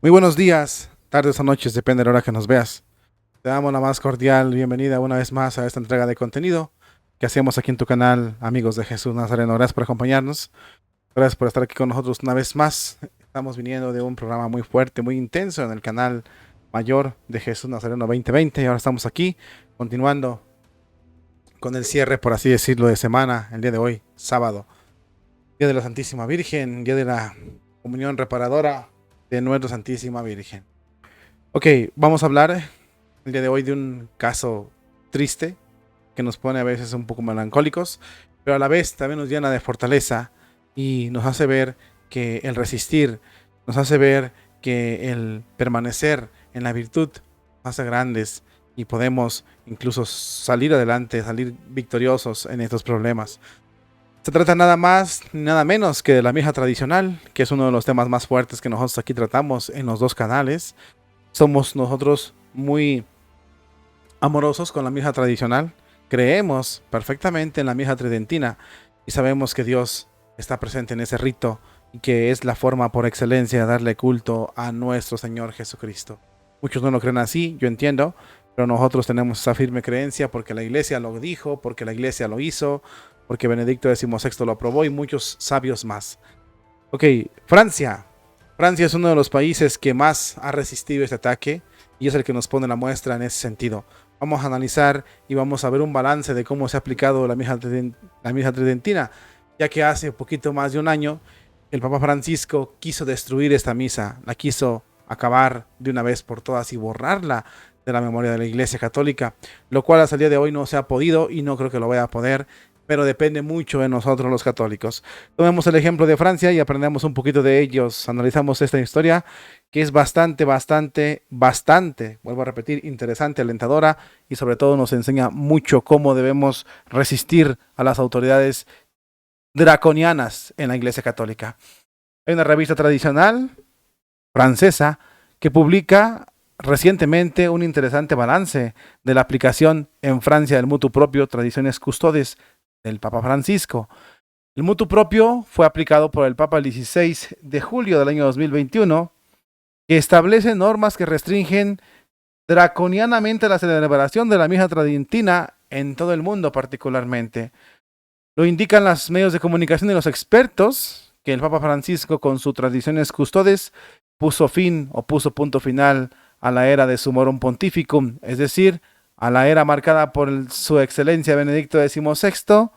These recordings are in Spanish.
Muy buenos días, tardes o noches, depende de la hora que nos veas. Te damos la más cordial bienvenida una vez más a esta entrega de contenido que hacemos aquí en tu canal, amigos de Jesús Nazareno. Gracias por acompañarnos, gracias por estar aquí con nosotros una vez más. Estamos viniendo de un programa muy fuerte, muy intenso en el canal mayor de Jesús Nazareno 2020 y ahora estamos aquí continuando con el cierre, por así decirlo, de semana, el día de hoy, sábado, día de la Santísima Virgen, día de la comunión reparadora de nuestra Santísima Virgen. Ok, vamos a hablar el día de hoy de un caso triste que nos pone a veces un poco melancólicos, pero a la vez también nos llena de fortaleza y nos hace ver que el resistir, nos hace ver que el permanecer en la virtud nos hace grandes y podemos incluso salir adelante, salir victoriosos en estos problemas. Se trata nada más ni nada menos que de la misa tradicional, que es uno de los temas más fuertes que nosotros aquí tratamos en los dos canales. Somos nosotros muy amorosos con la misa tradicional, creemos perfectamente en la misa tridentina y sabemos que Dios está presente en ese rito y que es la forma por excelencia de darle culto a nuestro Señor Jesucristo. Muchos no lo creen así, yo entiendo, pero nosotros tenemos esa firme creencia porque la iglesia lo dijo, porque la iglesia lo hizo, porque Benedicto XVI lo aprobó y muchos sabios más. Ok, Francia. Francia es uno de los países que más ha resistido este ataque y es el que nos pone la muestra en ese sentido. Vamos a analizar y vamos a ver un balance de cómo se ha aplicado la misa tridentina, ya que hace poquito más de un año el Papa Francisco quiso destruir esta misa, la quiso acabar de una vez por todas y borrarla de la memoria de la Iglesia Católica, lo cual hasta el día de hoy no se ha podido y no creo que lo vaya a poder, pero depende mucho de nosotros los católicos. Tomemos el ejemplo de Francia y aprendamos un poquito de ellos, analizamos esta historia que es bastante, vuelvo a repetir, interesante, alentadora y sobre todo nos enseña mucho cómo debemos resistir a las autoridades draconianas en la Iglesia Católica. Hay una revista tradicional francesa que publica recientemente un interesante balance de la aplicación en Francia del mutuo propio, tradiciones custodes del Papa Francisco. El mutuo propio fue aplicado por el Papa el 16 de julio del año 2021, que establece normas que restringen draconianamente la celebración de la misa tridentina en todo el mundo particularmente. Lo indican los medios de comunicación y los expertos que el Papa Francisco con sus tradiciones custodes puso punto final a la era de Summorum Pontificum, es decir, a la era marcada por su excelencia Benedicto XVI,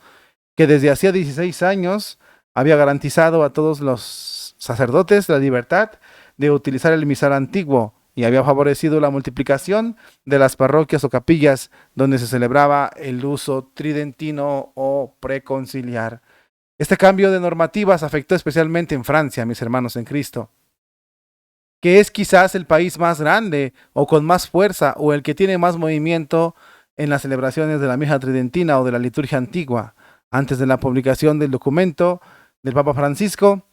que desde hacía 16 años había garantizado a todos los sacerdotes la libertad de utilizar el misal antiguo y había favorecido la multiplicación de las parroquias o capillas donde se celebraba el uso tridentino o preconciliar. Este cambio de normativas afectó especialmente en Francia, mis hermanos en Cristo, que es quizás el país más grande o con más fuerza o el que tiene más movimiento en las celebraciones de la misa tridentina o de la liturgia antigua. Antes de la publicación del documento del Papa Francisco,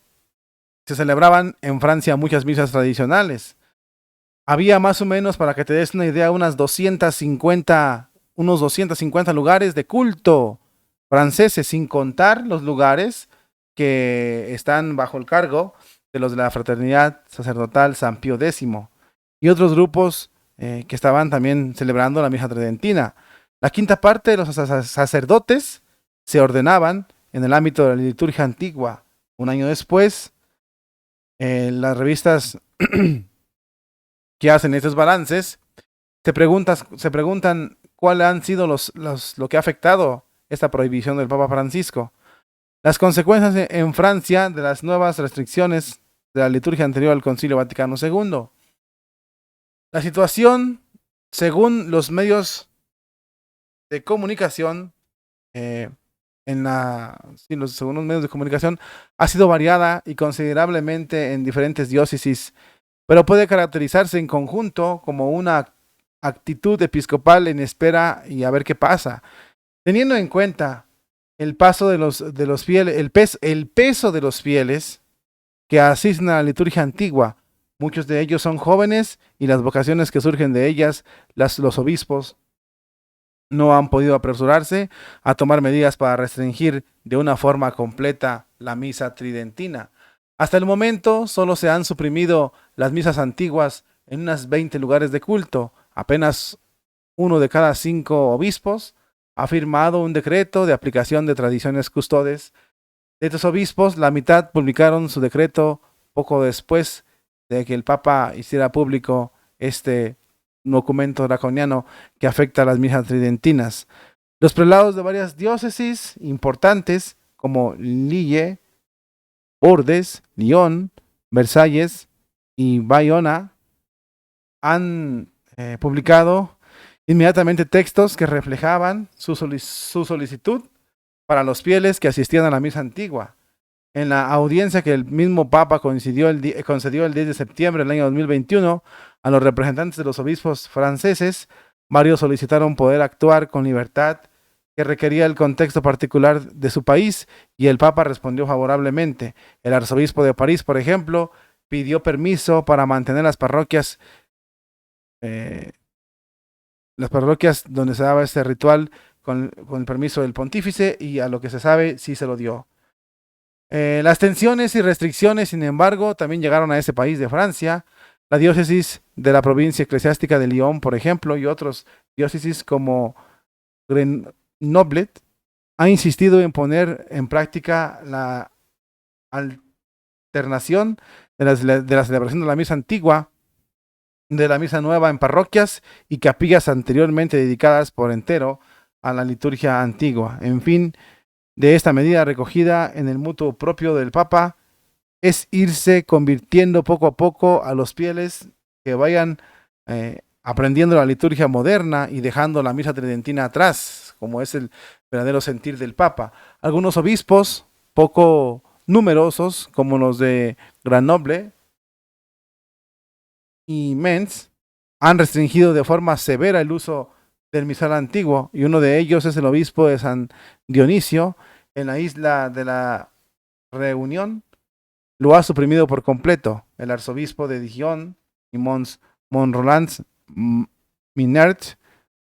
se celebraban en Francia muchas misas tradicionales. Había más o menos, para que te des una idea, unos 250 lugares de culto franceses, sin contar los lugares que están bajo el cargo de los de la Fraternidad Sacerdotal San Pío X y otros grupos que estaban también celebrando la misa tridentina. La quinta parte de los sacerdotes se ordenaban en el ámbito de la liturgia antigua. Un año después, las revistas que hacen estos balances se preguntan cuáles han sido lo que ha afectado esta prohibición del Papa Francisco. Las consecuencias en Francia de las nuevas restricciones de la liturgia anterior al Concilio Vaticano II. La situación, según los medios de comunicación, según los medios de comunicación, ha sido variada y considerablemente en diferentes diócesis, pero puede caracterizarse en conjunto como una actitud episcopal en espera y a ver qué pasa, teniendo en cuenta el paso de los fieles, el peso de los fieles que asisten a la liturgia antigua. Muchos de ellos son jóvenes y las vocaciones que surgen de ellas, los obispos no han podido apresurarse a tomar medidas para restringir de una forma completa la misa tridentina. Hasta el momento solo se han suprimido las misas antiguas en unas 20 lugares de culto. Apenas uno de cada 5 obispos ha firmado un decreto de aplicación de tradiciones custodes. De estos obispos, la mitad publicaron su decreto poco después de que el Papa hiciera público este documento draconiano que afecta a las misas tridentinas. Los prelados de varias diócesis importantes, como Lille, Bordes, Lyon, Versalles y Bayona, han publicado inmediatamente textos que reflejaban su solicitud para los fieles que asistían a la misa antigua. En la audiencia que el mismo Papa concedió el 10 de septiembre del año 2021 a los representantes de los obispos franceses, varios solicitaron poder actuar con libertad que requería el contexto particular de su país, y el Papa respondió favorablemente. El arzobispo de París, por ejemplo, pidió permiso para mantener eh, las parroquias donde se daba este ritual con el permiso del pontífice, y a lo que se sabe sí se lo dio. Las tensiones y restricciones, sin embargo, también llegaron a ese país de Francia. La diócesis de la provincia eclesiástica de Lyon, por ejemplo, y otros diócesis como Grenoble, ha insistido en poner en práctica la alternación de la celebración de la misa antigua de la misa nueva en parroquias y capillas anteriormente dedicadas por entero a la liturgia antigua. En fin, de esta medida recogida en el mutuo propio del Papa es irse convirtiendo poco a poco a los fieles que vayan aprendiendo la liturgia moderna y dejando la misa tridentina atrás, como es el verdadero sentir del Papa. Algunos obispos poco numerosos, como los de Grenoble y Metz, han restringido de forma severa el uso del misal antiguo, y uno de ellos es el obispo de San Dionisio, en la isla de la Reunión. Lo ha suprimido por completo. El arzobispo de Dijon y Mont-Roland Minert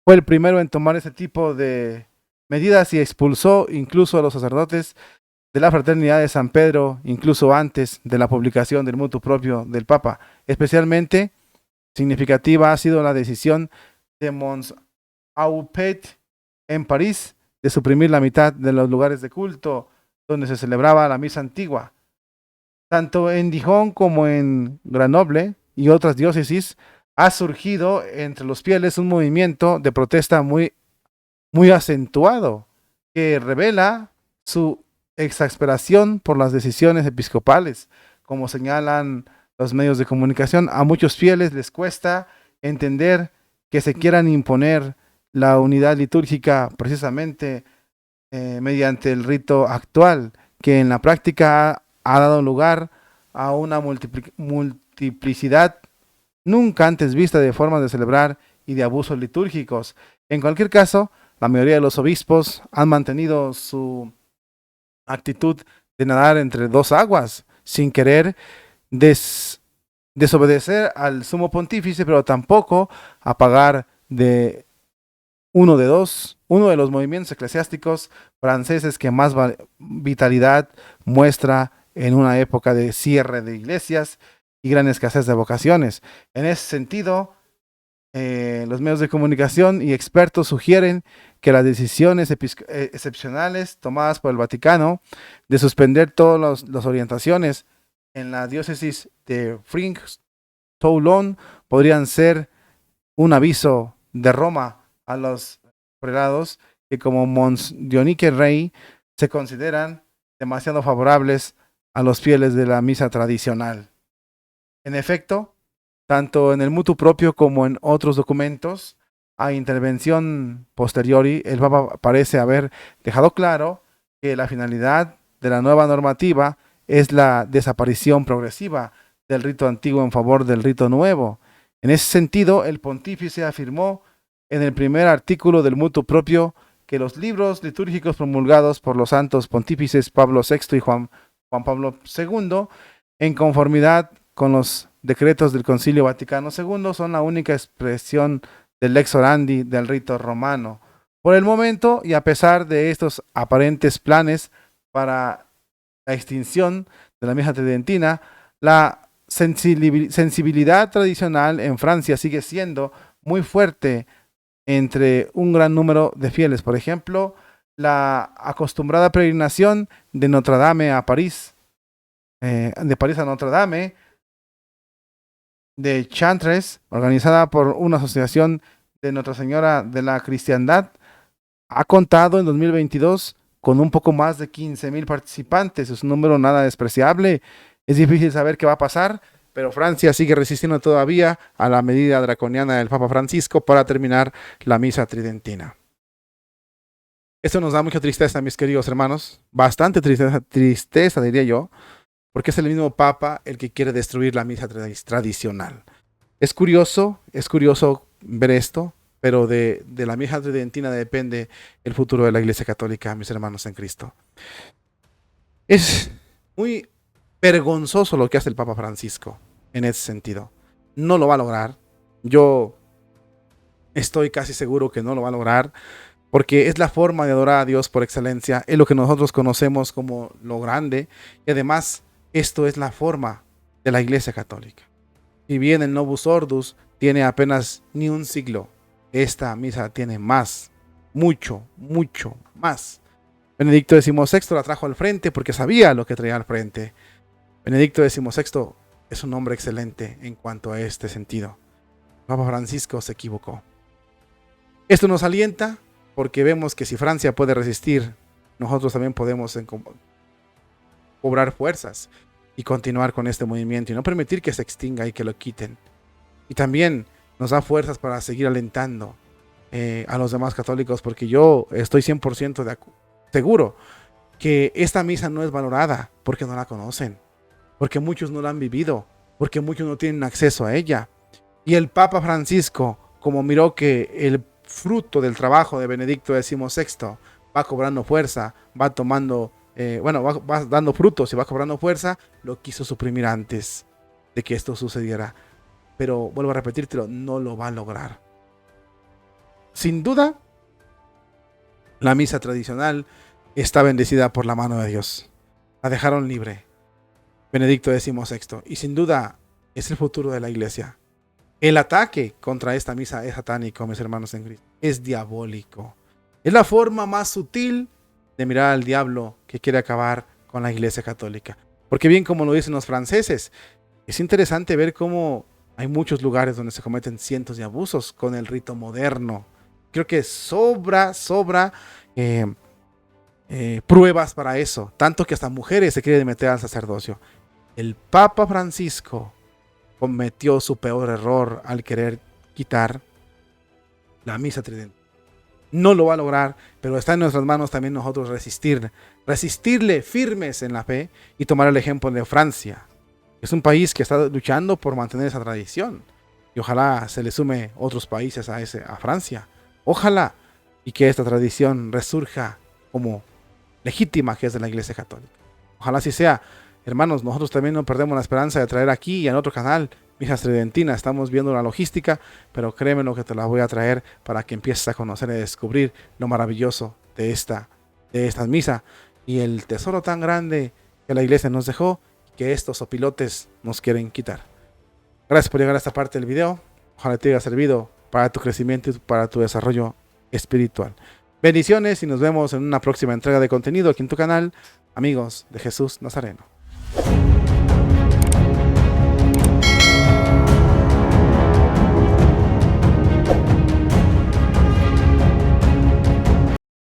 fue el primero en tomar ese tipo de medidas y expulsó incluso a los sacerdotes de la Fraternidad de San Pedro, incluso antes de la publicación del mutuo propio del Papa. Especialmente significativa ha sido la decisión de Mons Aupet en París de suprimir la mitad de los lugares de culto donde se celebraba la misa antigua. Tanto en Dijon como en Grenoble y otras diócesis ha surgido entre los fieles un movimiento de protesta muy acentuado que revela su exasperación por las decisiones episcopales. Como señalan los medios de comunicación, a muchos fieles les cuesta entender que se quieran imponer la unidad litúrgica precisamente mediante el rito actual, que en la práctica ha dado lugar a una multiplicidad nunca antes vista de formas de celebrar y de abusos litúrgicos. En cualquier caso, la mayoría de los obispos han mantenido su actitud de nadar entre dos aguas, sin querer desobedecer al sumo pontífice, pero tampoco apagar uno de los movimientos eclesiásticos franceses que más vitalidad muestra en una época de cierre de iglesias y gran escasez de vocaciones. En ese sentido, los medios de comunicación y expertos sugieren que las decisiones excepcionales tomadas por el Vaticano de suspender todas las orientaciones en la diócesis de Fringues-Toulon podrían ser un aviso de Roma a los prelados que, como Mons Dionique Rey, se consideran demasiado favorables a los fieles de la misa tradicional. En efecto, tanto en el mutuo propio como en otros documentos a intervención posteriori, el Papa parece haber dejado claro que la finalidad de la nueva normativa es la desaparición progresiva del rito antiguo en favor del rito nuevo. En ese sentido, el pontífice afirmó en el primer artículo del mutuo propio que los libros litúrgicos promulgados por los santos pontífices Pablo VI y Juan Pablo II, en conformidad con los decretos del Concilio Vaticano II, son la única expresión del lex orandi del rito romano. Por el momento, y a pesar de estos aparentes planes para la extinción de la misa tridentina, la sensibilidad tradicional en Francia sigue siendo muy fuerte entre un gran número de fieles. Por ejemplo, la acostumbrada peregrinación de Notre Dame a París, de París a Notre Dame, de Chantres, organizada por una asociación de Nuestra Señora de la Cristiandad, ha contado en 2022 con un poco más de 15,000 participantes. Es un número nada despreciable. Es difícil saber qué va a pasar, pero Francia sigue resistiendo todavía a la medida draconiana del Papa Francisco para terminar la misa tridentina. Esto nos da mucha tristeza, mis queridos hermanos, bastante tristeza diría yo, porque es el mismo Papa el que quiere destruir la misa tradicional. Es curioso ver esto, pero de la misa tridentina depende el futuro de la Iglesia Católica, mis hermanos en Cristo. Es muy vergonzoso lo que hace el Papa Francisco en ese sentido. No lo va a lograr. Yo estoy casi seguro que no lo va a lograr, porque es la forma de adorar a Dios por excelencia, es lo que nosotros conocemos como lo grande, y además esto es la forma de la Iglesia Católica. Si bien el Novus Ordus tiene apenas ni un siglo, esta misa tiene más, mucho más. Benedicto XVI la trajo al frente porque sabía lo que traía al frente. Benedicto XVI es un hombre excelente en cuanto a este sentido. Papa Francisco se equivocó. Esto nos alienta porque vemos que si Francia puede resistir, nosotros también podemos cobrar fuerzas y continuar con este movimiento y no permitir que se extinga y que lo quiten. Y también nos da fuerzas para seguir alentando a los demás católicos, porque yo estoy 100% seguro que esta misa no es valorada porque no la conocen, porque muchos no la han vivido, porque muchos no tienen acceso a ella. Y el Papa Francisco, como miró que el fruto del trabajo de Benedicto XVI va cobrando fuerza, va tomando, va dando frutos y va cobrando fuerza, lo quiso suprimir antes de que esto sucediera. Pero vuelvo a repetírtelo, no lo va a lograr. Sin duda, la misa tradicional está bendecida por la mano de Dios. La dejaron libre. Benedicto XVI. Y sin duda, es el futuro de la iglesia. El ataque contra esta misa es satánico, mis hermanos en Cristo. Es diabólico. Es la forma más sutil de mirar al diablo que quiere acabar con la iglesia católica. Porque bien como lo dicen los franceses, es interesante ver cómo hay muchos lugares donde se cometen cientos de abusos con el rito moderno. Creo que sobra pruebas para eso. Tanto que hasta mujeres se quieren meter al sacerdocio. El Papa Francisco cometió su peor error al querer quitar la misa tridentina. No lo va a lograr, pero está en nuestras manos también nosotros resistirle firmes en la fe y tomar el ejemplo de Francia. Es un país que está luchando por mantener esa tradición y ojalá se le sume otros países a Francia. Ojalá y que esta tradición resurja como legítima que es de la Iglesia Católica. Ojalá así sea. Hermanos, nosotros también no perdemos la esperanza de traer aquí y en otro canal misas tridentinas. Estamos viendo la logística, pero créeme lo que te la voy a traer para que empieces a conocer y descubrir lo maravilloso de esta misa y el tesoro tan grande que la iglesia nos dejó y que estos opilotes nos quieren quitar. Gracias por llegar a esta parte del video. Ojalá te haya servido para tu crecimiento y para tu desarrollo espiritual. Bendiciones y nos vemos en una próxima entrega de contenido aquí en tu canal, Amigos de Jesús Nazareno.